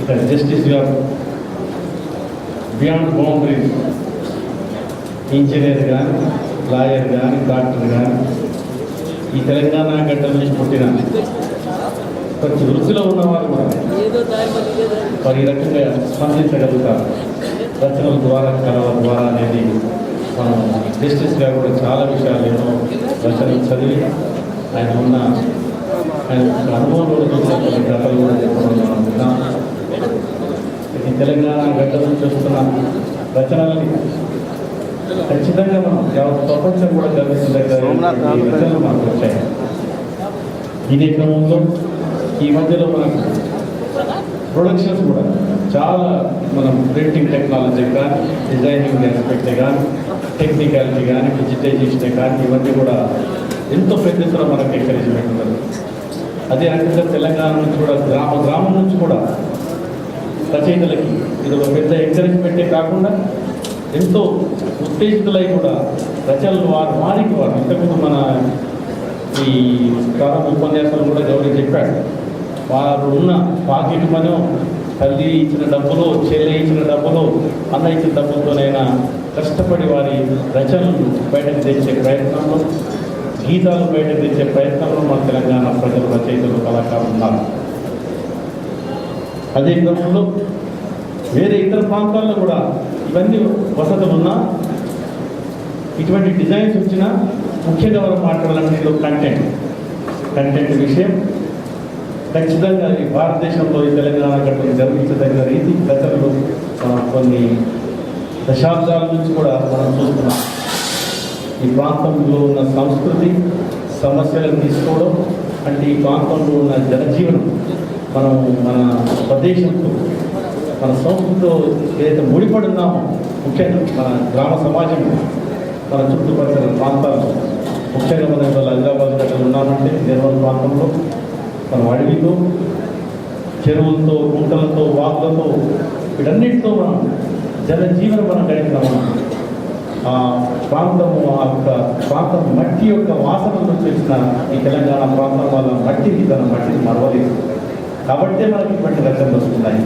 Justice గారు beyond boundaries engineer కానీ, lawyer కానీ, డాక్టర్ కానీ ఈ తెలంగాణ గడ్డ నుంచి పుట్టిన ప్రతి వృత్తిలో ఉన్నవారు కూడా మరి ఈ రకంగా స్పందించగలుగుతారు రచనల ద్వారా, కళల ద్వారా అనేది మనం జస్టిస్ గారు కూడా చాలా విషయాలు ఎన్నో రచనలు చదివి ఆయన ఉన్న ఆయన అనుభవంలో చూసినటువంటి కథలు కూడా చెప్పడం విన్నాం. ఈ తెలంగాణ గడ్డ నుంచి వస్తున్న రచనలని ఖచ్చితంగా మనం ప్రపంచం కూడా గర్వించే రచనలు మనకు వచ్చాయి. ఇదే క్రమంలో ఈ మధ్యలో మనకు ప్రొడక్షన్స్ కూడా చాలా మనం ప్రింటింగ్ టెక్నాలజీ కానీ, డిజైనింగ్ ఆస్పెక్టే కానీ, టెక్నికాలిటీ కానీ, డిజిటైజేషన్ కానీ ఇవన్నీ కూడా ఎంతో పెద్ద ఎత్తున మనకు ఎంకరేజ్మెంట్ ఉన్నది. అదే రకంగా తెలంగాణ నుంచి కూడా గ్రామం నుంచి కూడా రచయితలకి ఇది ఒక పెద్ద ఎంకరేజ్మెంటే కాకుండా ఎంతో ఉత్తేజితులై కూడా రచనలు వారికి ఇంతకుముందు మన ఈ ప్రారంభ ఉపన్యాసాలు కూడా గౌరవ చెప్పాడు. వారు ఉన్న పాకెట్ మనీ తల్లి ఇచ్చిన డబ్బులు, చెల్లి ఇచ్చిన డబ్బులు, అన్న ఇచ్చిన డబ్బులతోనైనా కష్టపడి వారి రచనలు బయటకు తెచ్చే ప్రయత్నంలో, గీతాలు బయటకు తెచ్చే ప్రయత్నంలో మన తెలంగాణ ప్రజలు, రచయితలు, కళాకారులు ఉన్నారు. అదే క్రమంలో వేరే ఇతర ప్రాంతాల్లో కూడా ఇవన్నీ వసతులు ఉన్నా, ఇటువంటి డిజైన్స్ వచ్చినా ముఖ్యంగా మనం మాట్లాడాలంటే కంటెంట్ విషయం ఖచ్చితంగా ఈ భారతదేశంలో ఈ తెలంగాణ గడ్డను గర్వించదగిన రీతి రచనలు కొన్ని దశాబ్దాల నుంచి కూడా మనం చూస్తున్నాం. ఈ ప్రాంతంలో ఉన్న సంస్కృతి సమస్యలను తీసుకోవడం అంటే ఈ ప్రాంతంలో ఉన్న జనజీవనం మనం మన ప్రదేశంతో, మన సంస్కృతితో ఏదైతే ముడిపడి ఉన్నామో, ముఖ్యంగా మన గ్రామ సమాజం, మన చుట్టుపక్కల ప్రాంతాలు, ముఖ్యంగా మన ఇవాళ హైదరాబాద్ గడ్డలు ఉన్నామంటే నిర్మల్ ప్రాంతంలో మన అడవితో, చెరువులతో, గుంటలతో, వాగులతో వీటన్నిటితో మనం జనజీవనం మనం గడిపినాము. ఆ ప్రాంతము, ఆ యొక్క ప్రాంతం మట్టి యొక్క వాసనలో చేసిన ఈ తెలంగాణ ప్రాంతం వల్ల మట్టిని మరవలేదు. కాబట్టే మనకి ఇటువంటి రచనలు వస్తున్నాయి.